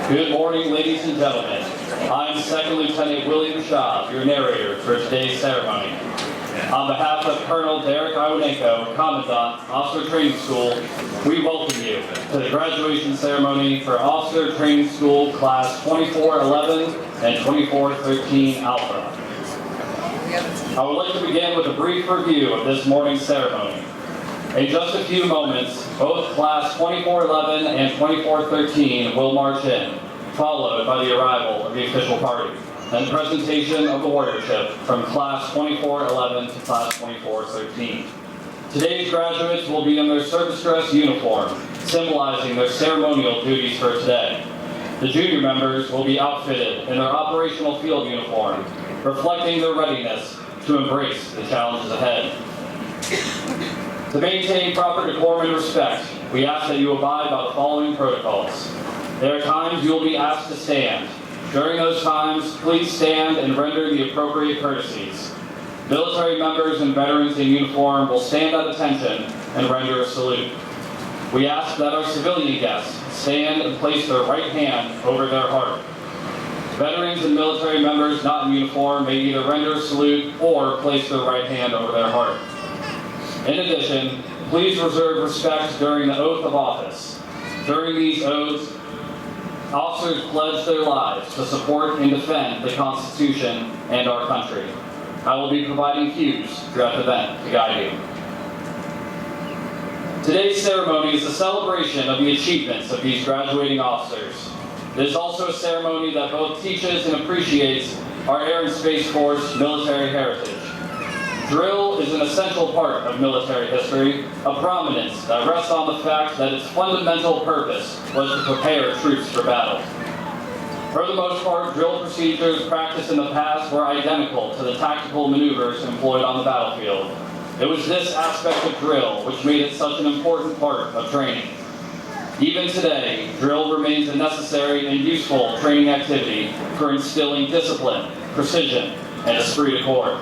Good morning, ladies and gentlemen. I'm Second Lieutenant William Shaw, your narrator for today's ceremony. On behalf of Colonel Derek Iwanenko, Commandant, Officer Training School, we welcome you to the graduation ceremony for Officer Training School Class 2411 and 2413 Alpha. I would like to begin with a brief review of this morning's ceremony. In just a few moments, both Class 2411 and 2413 will march in, followed by the arrival of the official party and presentation of the warriorship from Class 2411 to Class 2413. Today's graduates will be in their service dress uniform, symbolizing their ceremonial duties for today. The junior members will be outfitted in their operational field uniform, reflecting their readiness to embrace the challenges ahead. To maintain proper decorum and respect, we ask that you abide by the following protocols. There are times you will be asked to stand. During those times, please stand and render the appropriate courtesies. Military members and veterans in uniform will stand at attention and render a salute. We ask that our civilian guests stand and place their right hand over their heart. Veterans and military members not in uniform may either render a salute or place their right hand over their heart. In addition, please reserve respect during the oath of office. During these oaths, officers pledge their lives to support and defend the Constitution and our country. I will be providing cues throughout the event to guide you. Today's ceremony is a celebration of the achievements of these graduating officers. It is also a ceremony that both teaches and appreciates our Air and Space Force military heritage. Drill is an essential part of military history, a prominence that rests on the fact that its fundamental purpose was to prepare troops for battle. For the most part, drill procedures practiced in the past were identical to the tactical maneuvers employed on the battlefield. It was this aspect of drill which made it such an important part of training. Even today, drill remains a necessary and useful training activity for instilling discipline, precision, and esprit de corps.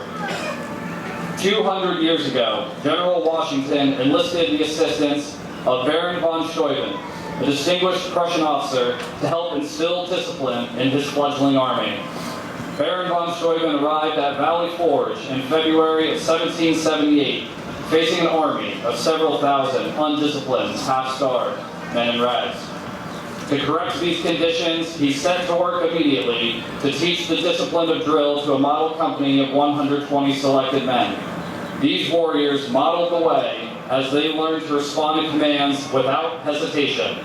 200 years ago, General Washington enlisted the assistance of Baron von Steuben, a distinguished Prussian officer, to help instill discipline in his fledgling army. Baron von Steuben arrived at Valley Forge in February of 1778, facing an army of several thousand undisciplined, half-starved men in rags. To correct these conditions, he set to work immediately to teach the discipline of drill to a model company of 120 selected men. These warriors modeled the way as they learned to respond to commands without hesitation.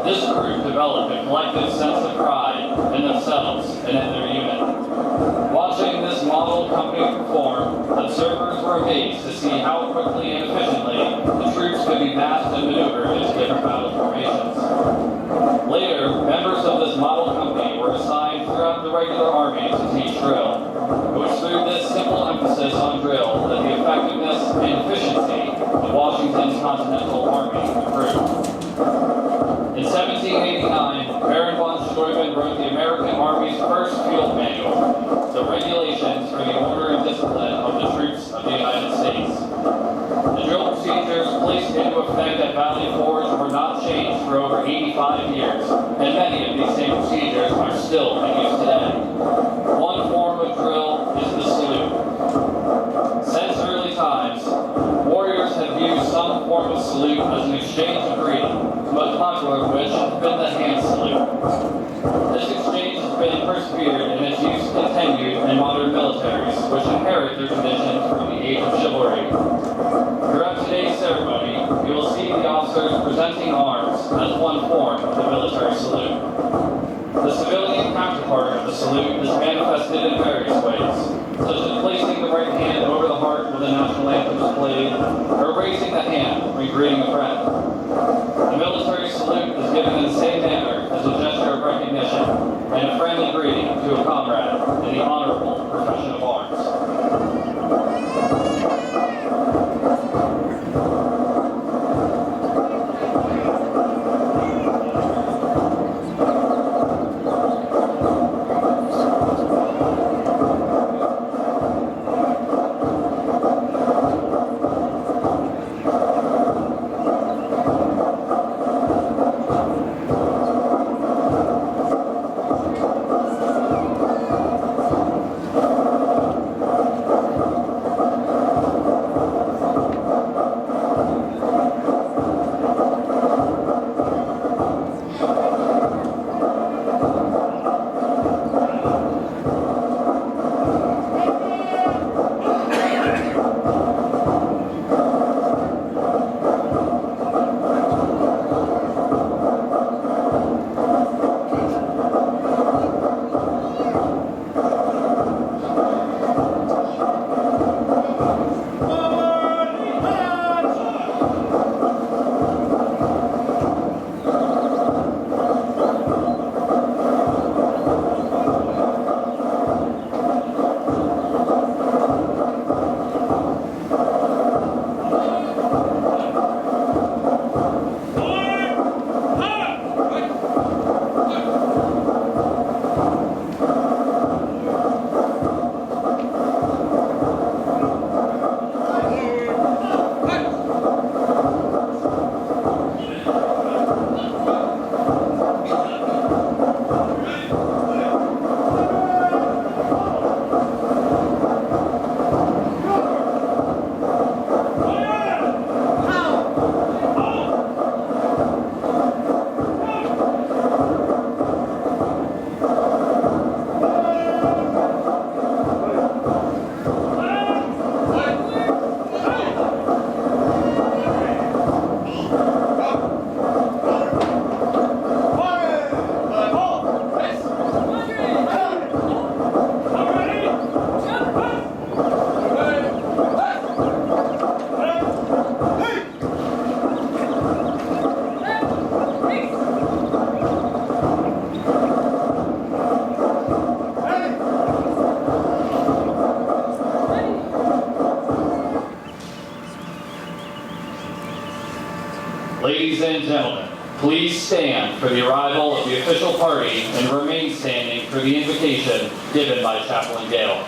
This group developed a collective sense of pride in themselves and in their unit. Watching this model company perform, observers were amazed to see how quickly and efficiently the troops could be massed and maneuvered into different battle formations. Later, members of this model company were assigned throughout the regular army to teach drill. It was through this simple emphasis on drill that the effectiveness and efficiency of Washington's Continental Army improved. In 1789, Baron von Steuben wrote the American Army's first field manual, the regulations for the order and discipline of the troops of the United States. The drill procedures placed into effect at Valley Forge were not changed for over 85 years, and many of these same procedures are still in use today. One form of drill is the salute. Since early times, warriors have used some form of salute as an exchange of greeting, the most popular of which has been the hand salute. This exchange has been persevered and its use continued in modern militaries, which inherit their traditions from the age of chivalry. Throughout today's ceremony, you will see the officers presenting arms as one form of the military salute. The civilian counterpart of the salute is manifested in various ways, such as placing the right hand over the heart when the national anthem is played, or raising the hand when greeting a friend. The military salute is given in the same manner as a gesture of recognition and a friendly to a comrade in the honorable profession of arms. Ladies and gentlemen, please stand for the arrival of the official party and remain standing for the invocation given by Chaplain Gale.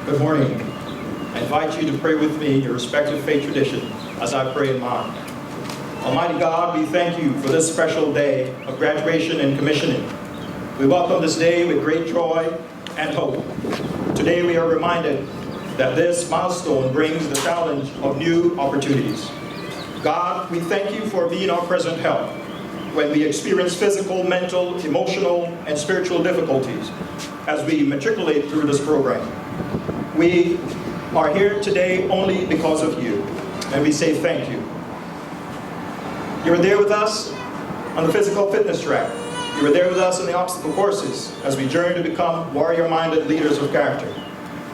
Good morning. I invite you to pray with me your respective faith tradition as I pray in mine. Almighty God, we thank you for this special day of graduation and commissioning. We welcome this day with great joy and hope. Today we are reminded that this milestone brings the challenge of new opportunities. God, we thank you for being our present help when we experience physical, mental, emotional, and spiritual difficulties as we matriculate through this program. We are here today only because of you, and we say thank you. You were there with us on the physical fitness track. You were there with us on the obstacle courses as we journey to become warrior-minded leaders of character.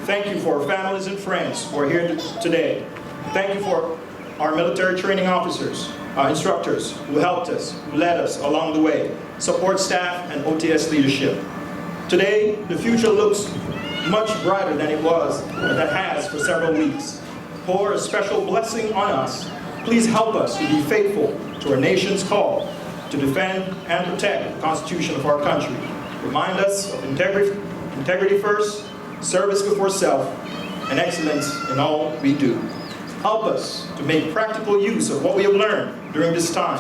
Thank you for our families and friends who are here today. Thank you for our military training officers, our instructors who helped us, who led us along the way, support staff, and OTS leadership. Today, the future looks much brighter than it was and that has for several weeks. Pour a special blessing on us. Please help us to be faithful to our nation's call to defend and protect the Constitution of our country. Remind us of integrity first, service before self, and excellence in all we do. Help us to make practical use of what we have learned during this time,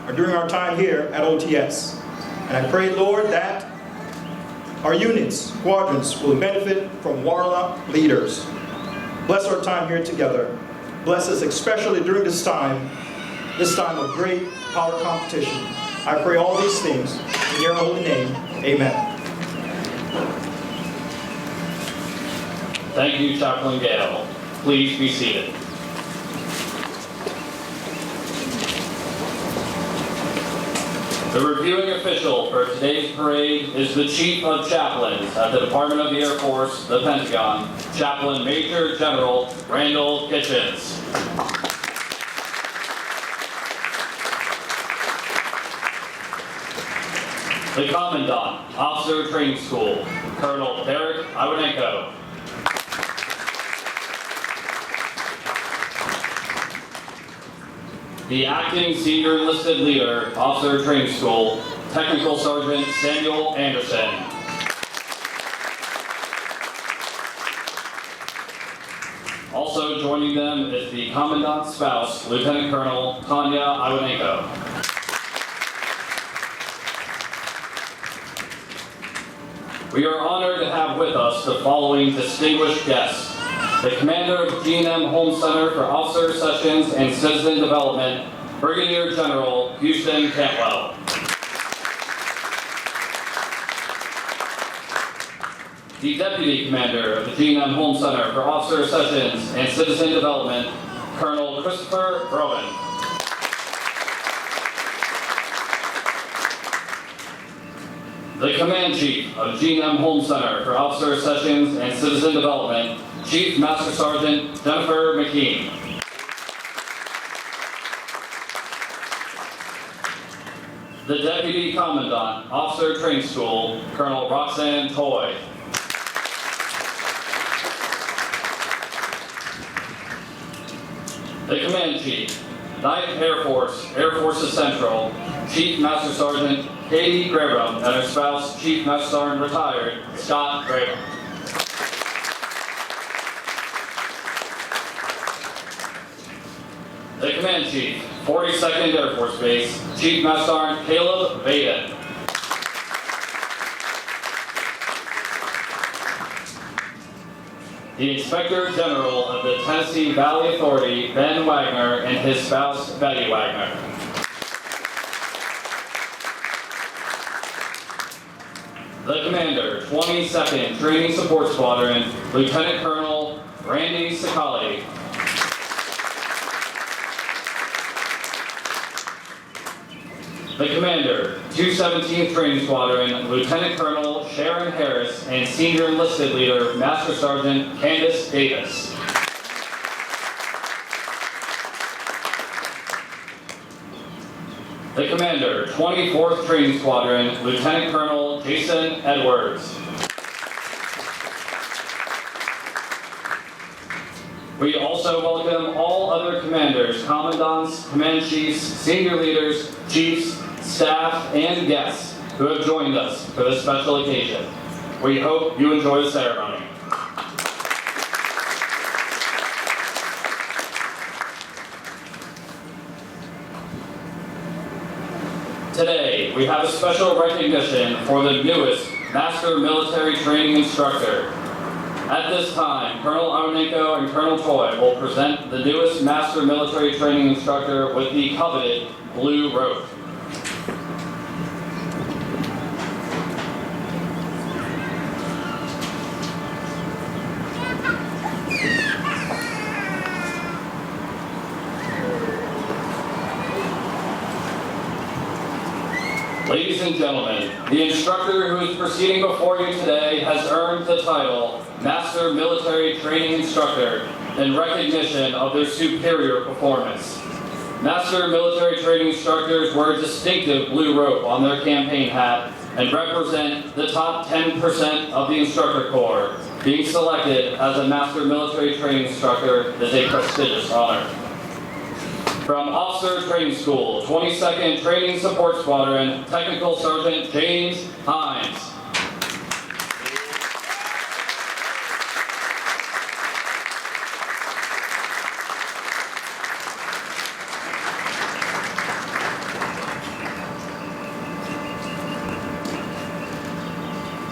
or during our time here at OTS. And I pray, Lord, that our units, squadrons, will benefit from warlike leaders. Bless our time here together. Bless us especially during this time of great power competition. I pray all these things in your holy name. Amen. Thank you, Chaplain Gale. Please be seated. The reviewing official for today's parade is the Chief of Chaplains at the Department of the Air Force, the Pentagon, Chaplain Major General Randall Kitchens. The Commandant, Officer Training School, Colonel Derek Iwanenko. The Acting Senior Enlisted Leader, Officer Training School, Technical Sergeant Samuel Anderson. Also joining them is the Commandant's spouse, Lieutenant Colonel Tanya Iwanenko. We are honored to have with us the following distinguished guests. The Commander of G&M Home Center for Officer Sessions and Citizen Development, Brigadier General Houston Cantwell. The Deputy Commander of the G&M Home Center for Officer Sessions and Citizen Development, Colonel Christopher Rowan. The Command Chief of G&M Home Center for Officer Sessions and Citizen Development, Chief Master Sergeant Jennifer McKean. The Deputy Commandant, Officer Training School, Colonel Roxanne Toy. The Command Chief, 9th Air Force, Air Forces Central, Chief Master Sergeant Katie Graham and her spouse, Chief Master Sergeant Retired Scott Graham. The Command Chief, 42nd Air Force Base, Chief Master Sergeant Caleb Vaden. The Inspector General of the Tennessee Valley Authority, Ben Wagner, and his spouse, Betty Wagner. The Commander, 22nd Training Support Squadron, Lieutenant Colonel Randy Sicali. The Commander, 217th Training Squadron, Lieutenant Colonel Sharon Harris, and Senior Enlisted Leader, Master Sergeant Candace Davis. The Commander, 24th Training Squadron, Lieutenant Colonel Jason Edwards. We also welcome all other commanders, commandants, command chiefs, senior leaders, chiefs, staff, and guests who have joined us for this special occasion. We hope you enjoy the ceremony. Today, we have a special recognition for the newest Master Military Training Instructor. At this time, Colonel Iwanenko and Colonel Toy will present the newest Master Military Training Instructor with the coveted blue rope. Ladies and gentlemen, the instructor who is proceeding before you today has earned the title Master Military Training Instructor in recognition of their superior performance. Master Military Training Instructors wear a distinctive blue rope on their campaign hat and represent the top 10% of the instructor corps. Being selected as a Master Military Training Instructor is a prestigious honor. From Officer Training School, 22nd Training Support Squadron, Technical Sergeant James Hines.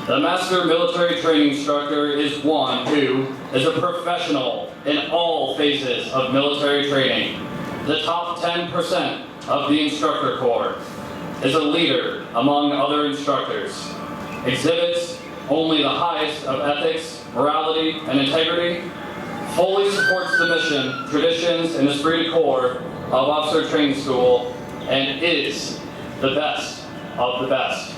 The Master Military Training Instructor is one who is a professional in all phases of military training. The top 10% of the instructor corps, is a leader among other instructors, exhibits only the highest of ethics, morality, and integrity, fully supports the mission, traditions, and esprit de corps of Officer Training School, and is the best of the best.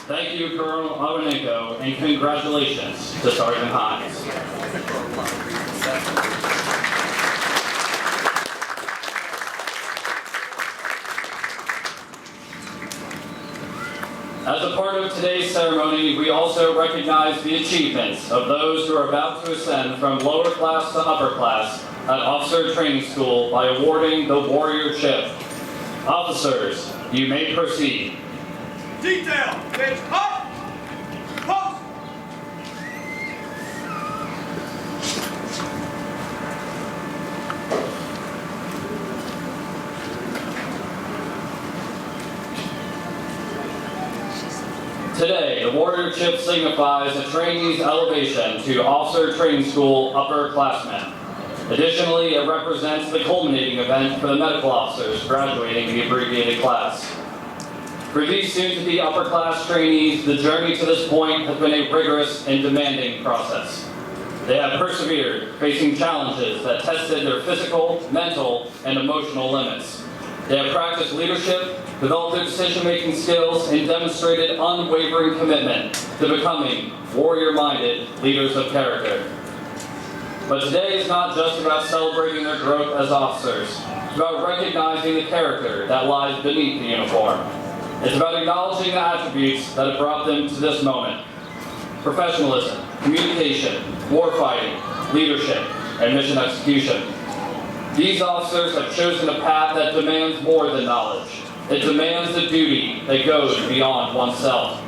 Thank you, Colonel Awanenko, and congratulations to Sergeant Hines. As a part of today's ceremony, we also recognize the achievements of those who are about to ascend from lower class to upper class at Officer Training School by awarding the Warrior Chip. Officers, you may proceed. Detail! Bitch, up! Post! Today, the Warrior Chip signifies a trainee's elevation to Officer Training School upperclassmen. Additionally, it represents the culminating event for the medical officers graduating the abbreviated class. For these soon-to-be upper-class trainees, the journey to this point has been a rigorous and demanding process. They have persevered, facing challenges that tested their physical, mental, and emotional limits. They have practiced leadership, developed their decision-making skills, and demonstrated unwavering commitment to becoming warrior-minded leaders of character. But today is not just about celebrating their growth as officers. It's about recognizing the character that lies beneath the uniform. It's about acknowledging the attributes that have brought them to this moment. Professionalism, communication, warfighting, leadership, and mission execution. These officers have chosen a path that demands more than knowledge. It demands a duty that goes beyond oneself.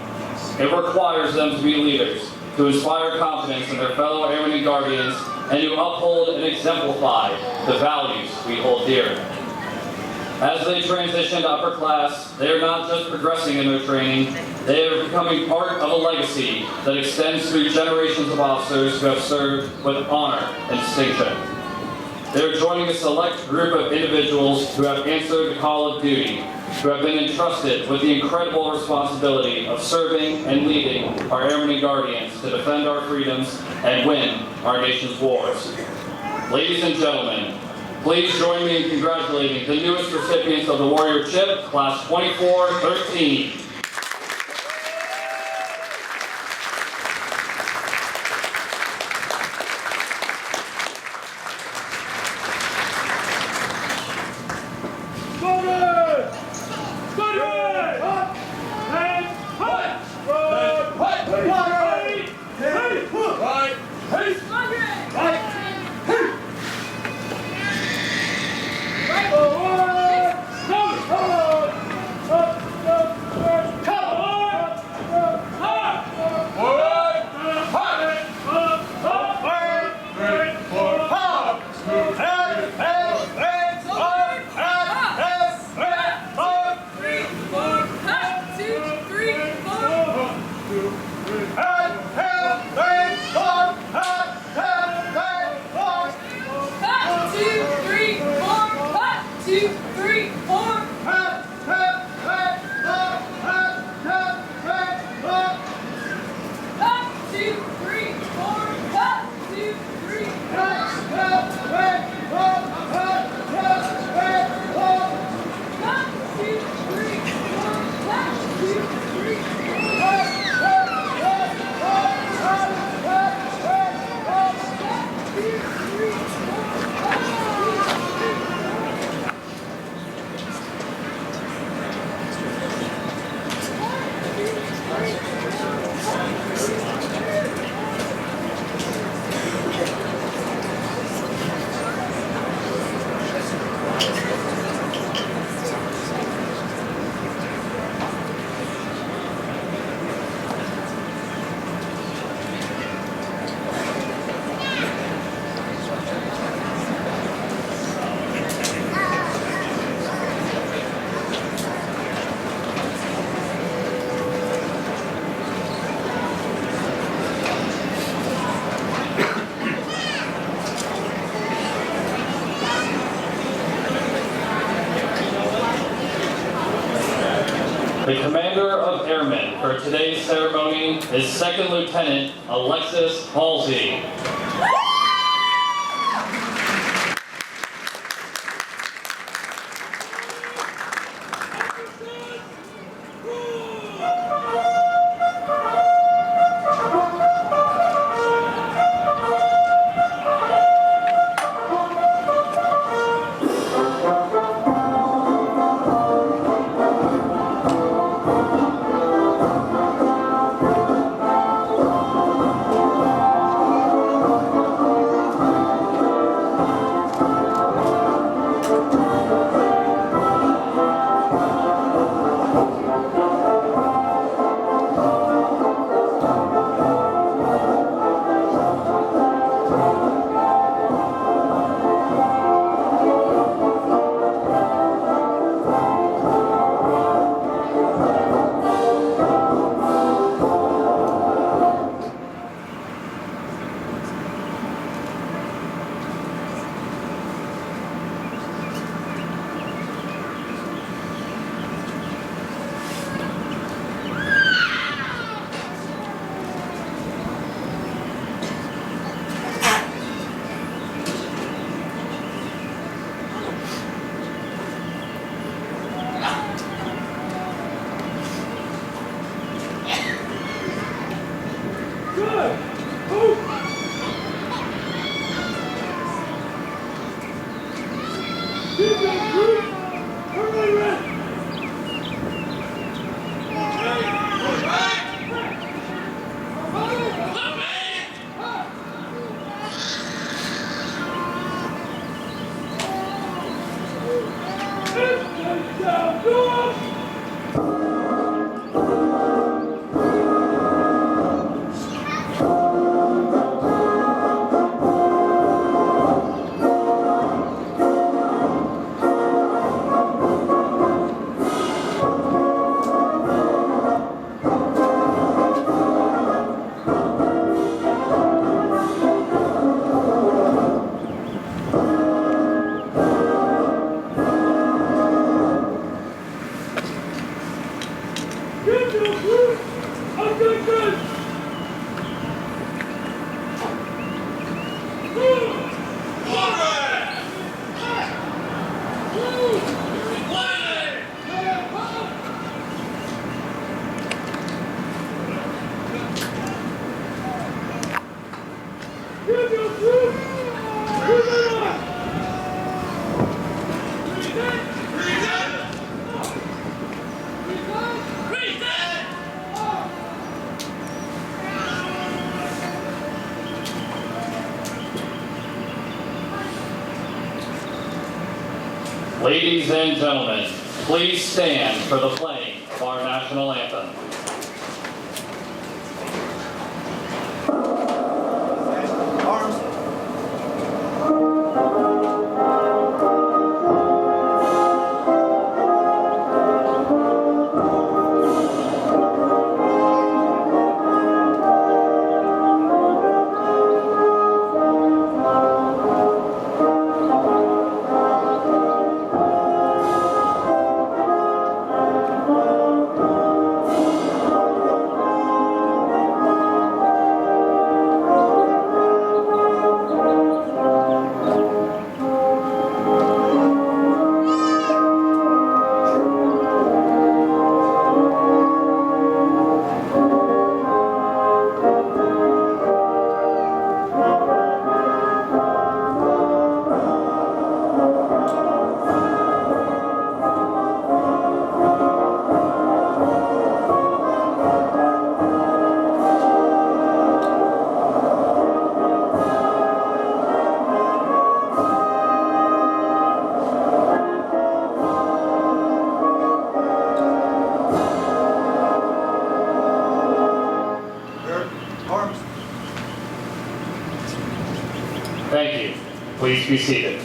It requires them to be leaders, to inspire confidence in their fellow airmen and guardians, and to uphold and exemplify the values we hold dear. As they transition to upper class, they are not just progressing in their training, they are becoming part of a legacy that extends through generations of officers who have served with honor and distinction. They are joining a select group of individuals who have answered the call of duty, who have been entrusted with the incredible responsibility of serving and leading our airmen and guardians to defend our freedoms and win our nation's wars. Ladies and gentlemen, please join me in congratulating the newest recipients of the Warrior Chip, Class 2413. for today's ceremony is Second Lieutenant Alexis Halsey. Ladies and gentlemen, please stand for the playing of our national anthem. Arms. Thank you. Please be seated.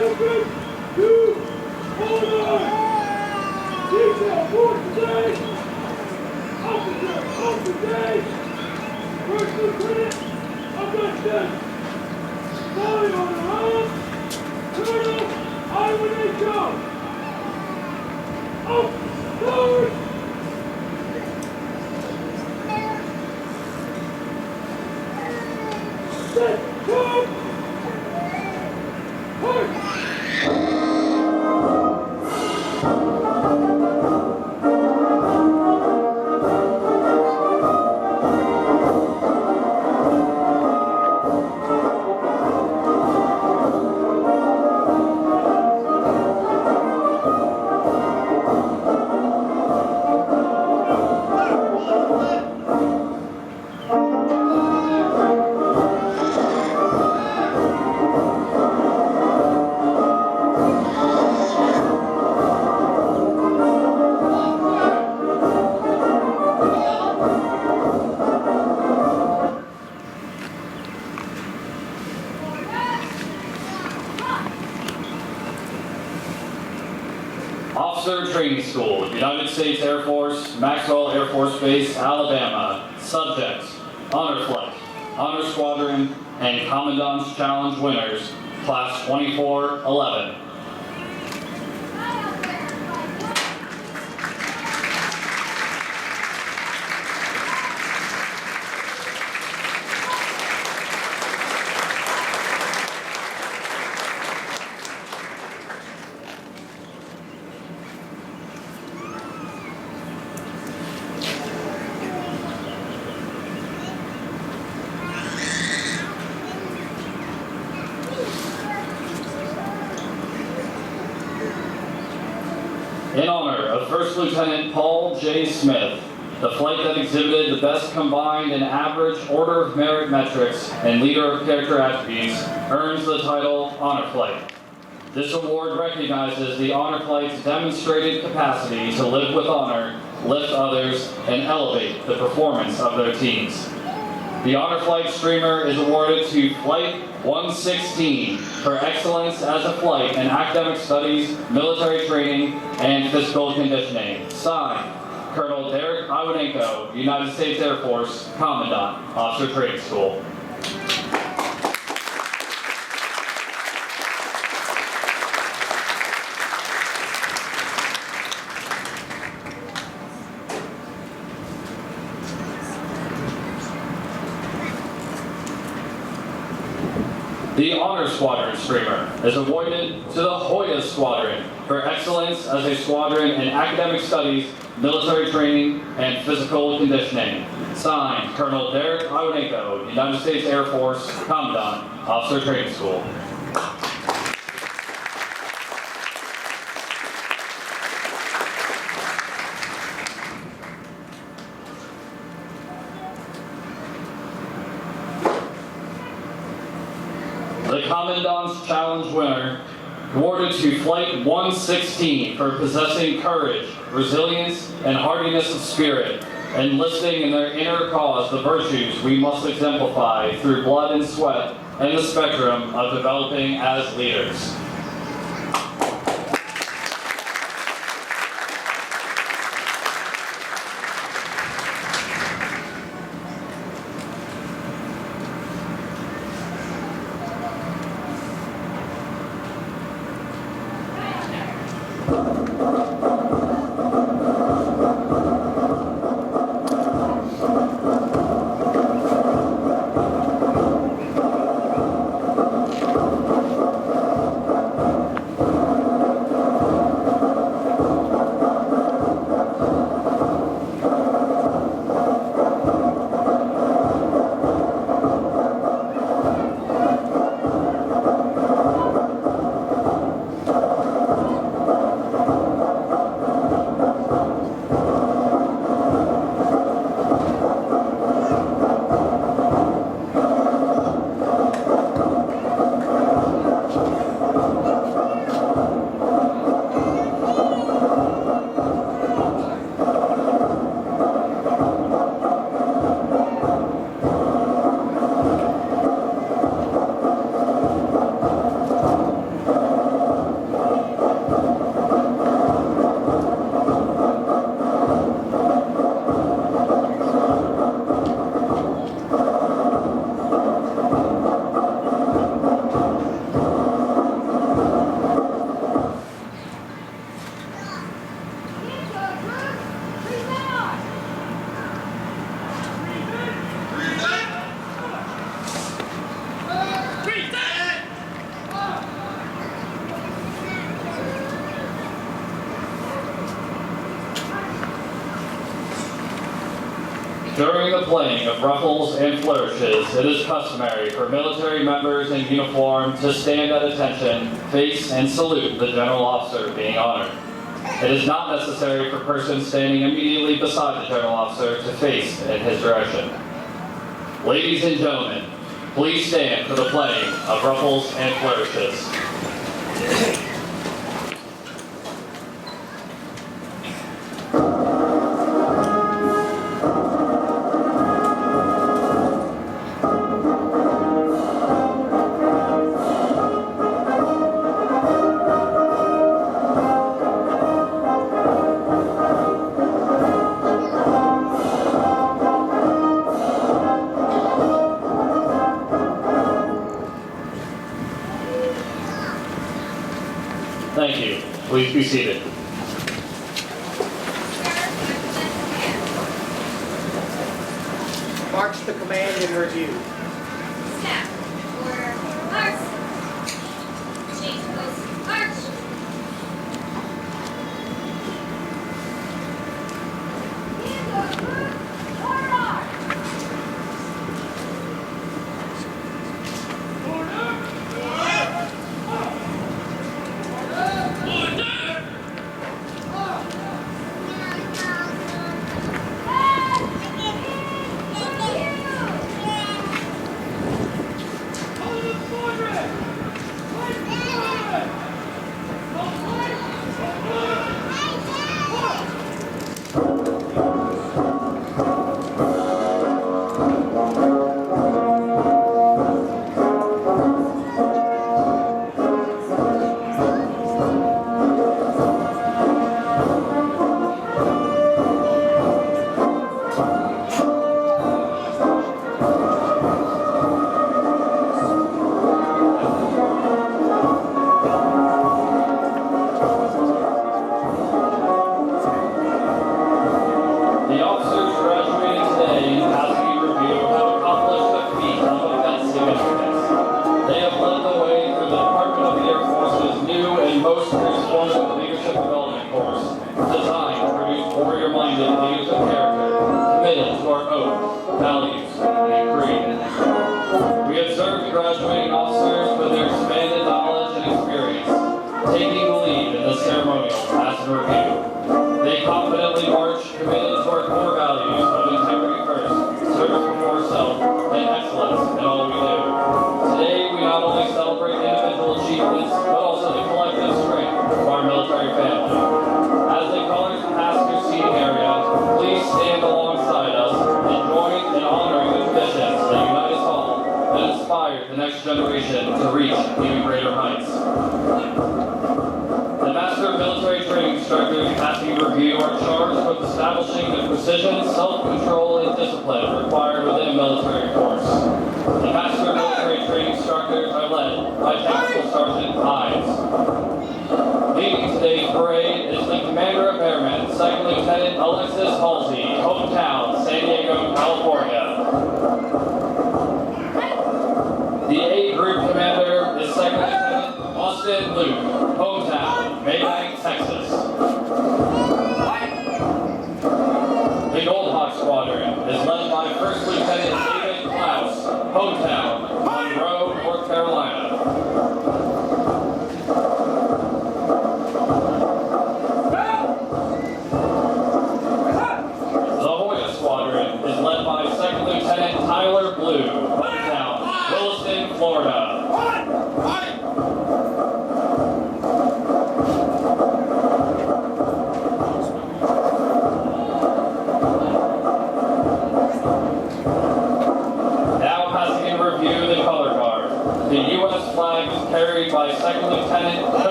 Attention to order! Detail for today! Officer of the day! First Lieutenant of the State! Calling order of Colonel Iwanenko! Up forward! Set, come! March! Officer Training School, United States Air Force, Maxwell Air Force Base, Alabama. Subjects: Honor Flight, Honor Squadron, and Commandant's Challenge winners, Class 2411. In honor of First Lieutenant Paul J. Smith, the flight that exhibited the best combined and average order of merit metrics and leader of character attributes earns the title Honor Flight. This award recognizes the Honor Flight's demonstrated capacity to live with honor, lift others, and elevate the performance of their teams. The Honor Flight streamer is awarded to Flight 116 for excellence as a flight in academic studies, military training, and physical conditioning. Signed, Colonel Derek Iwanenko, United States Air Force, Commandant, Officer Training School. The Honor Squadron streamer is awarded to the Hoya Squadron for excellence as a squadron in academic studies, military training, and physical conditioning. Signed, Colonel Derek Iwanenko, United States Air Force, Commandant, Officer Training School. The Commandant's Challenge winner, awarded to Flight 116 for possessing courage, resilience, and hardiness of spirit, enlisting in their inner cause the virtues we must exemplify through blood and sweat and the spectrum of developing as leaders. the playing of Ruffles and flourishes, it is customary for military members in uniform to stand at attention, face, and salute the general officer being honored. It is not necessary for persons standing immediately beside the general officer to face in his direction. Ladies and gentlemen, please stand for the playing of Ruffles and flourishes. Thank you. Please be seated. March the command in review. Step. Order. March. Change post. March.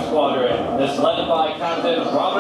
Squadron is led by Captain Robert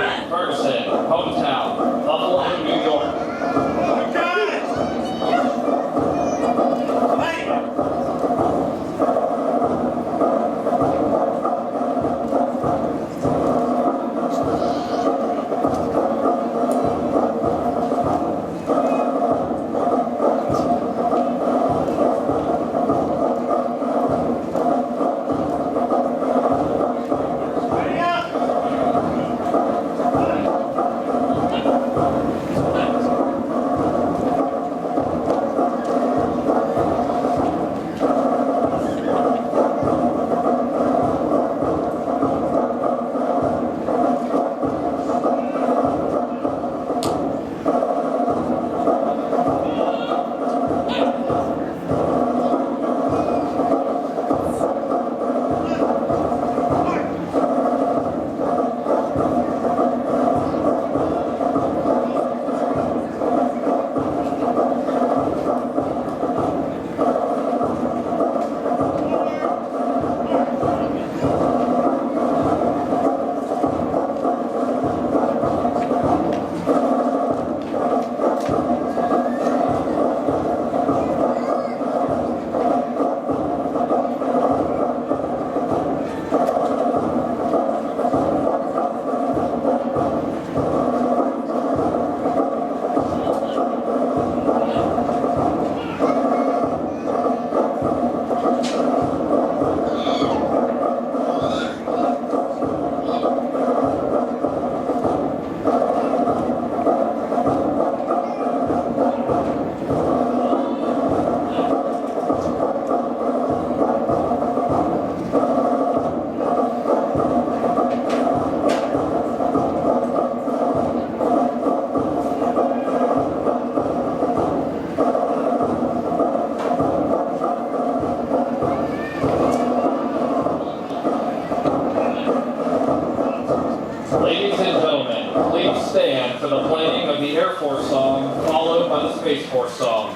Force song, followed by the Space Force song.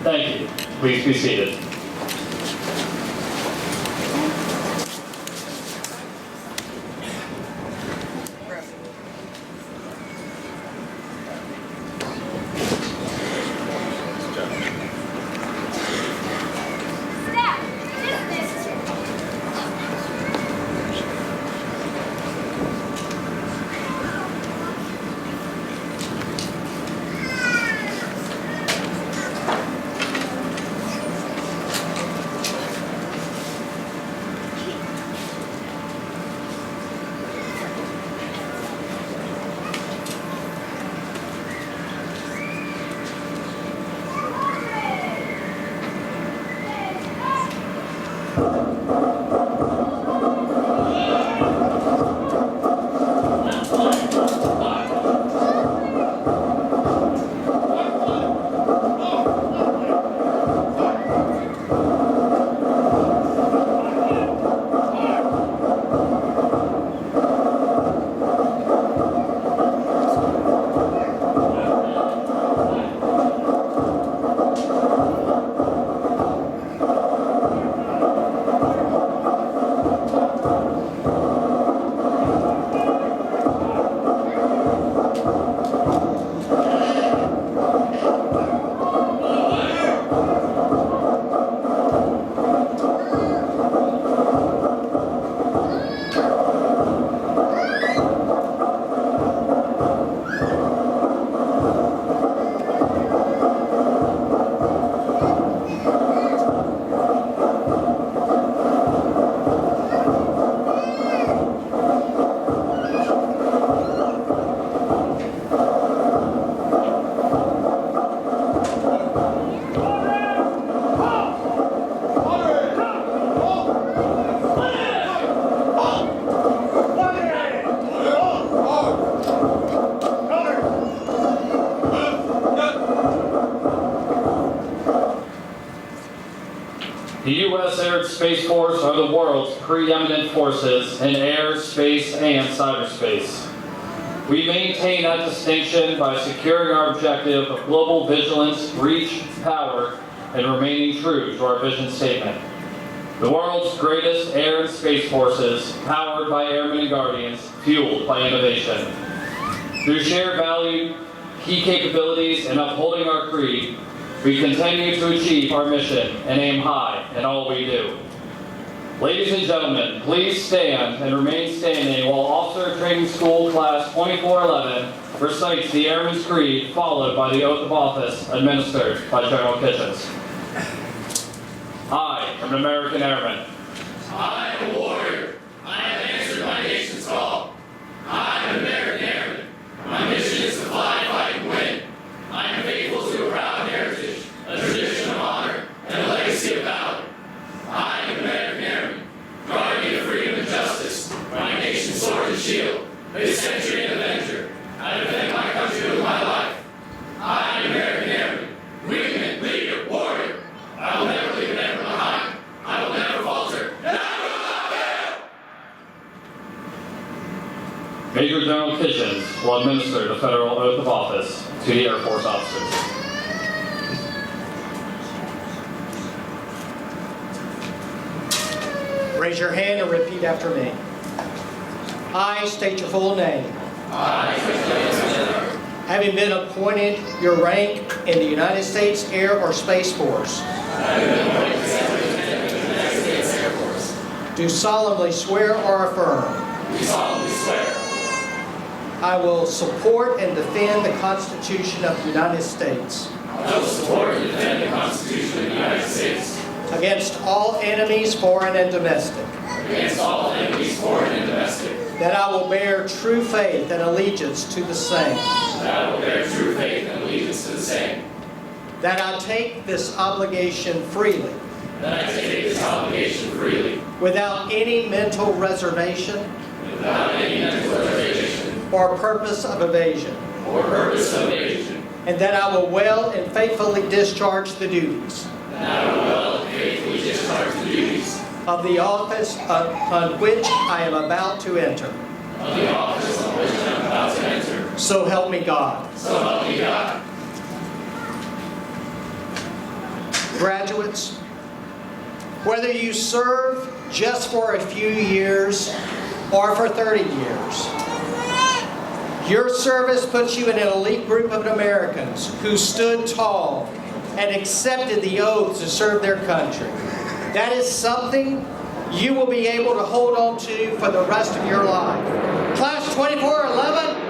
Thank you. Please be seated. Staff, dismissed. The U.S. Air and Space Force are the world's preeminent forces in air, space, and cyberspace. We maintain that distinction by securing our objective of global vigilance, reach, power, and remaining true to our vision statement. The world's greatest air and space forces, powered by airmen and guardians, fueled by innovation. Through shared value, key capabilities, and upholding our creed, we continue to achieve our mission and aim high in all we do. Ladies and gentlemen, please stand and remain standing while Officer Training School Class 2411 recites the Airman's Creed, followed by the Oath of Office administered by General Kitchens. I am an American Airman. I am a warrior. I have answered my nation's call. I am an American Airman. My mission is to fly, fight, and win. I am faithful to a proud heritage, a tradition of honor, and a legacy of valor. I am an American Airman, guardian of freedom and justice, my nation's sword and shield, mid-century and avenger. I defend my country with my life. I am an American Airman, wingman, leader, warrior. I will never leave an airman behind. I will never falter, and I will not fail! will administer the federal oath of office to the Air Force officers. Raise your hand and repeat after me. I state your full name. Having been appointed your rank in the United States Air or Space Force. Do solemnly swear or affirm. Do solemnly swear. I will support and defend the Constitution of the United States. I will support and defend the Constitution of the United States. Against all enemies, foreign and domestic. Against all enemies, foreign and domestic. That I will bear true faith and allegiance to the same. That I will bear true faith and allegiance to the same. That I take this obligation freely. That I take this obligation freely. Without any mental reservation. Without any mental reservation. Or purpose of evasion. Or purpose of evasion. And that I will well and faithfully discharge the duties. And that I will well and faithfully discharge the duties. Of the office on which I am about to enter. Of the office on which I am about to enter. So help me God. So help me God. Graduates, whether you serve just for a few years or for 30 years, your service puts you in an elite group of Americans who stood tall and accepted the oath to serve their country. That is something you will be able to hold on to for the rest of your life. Class 2411,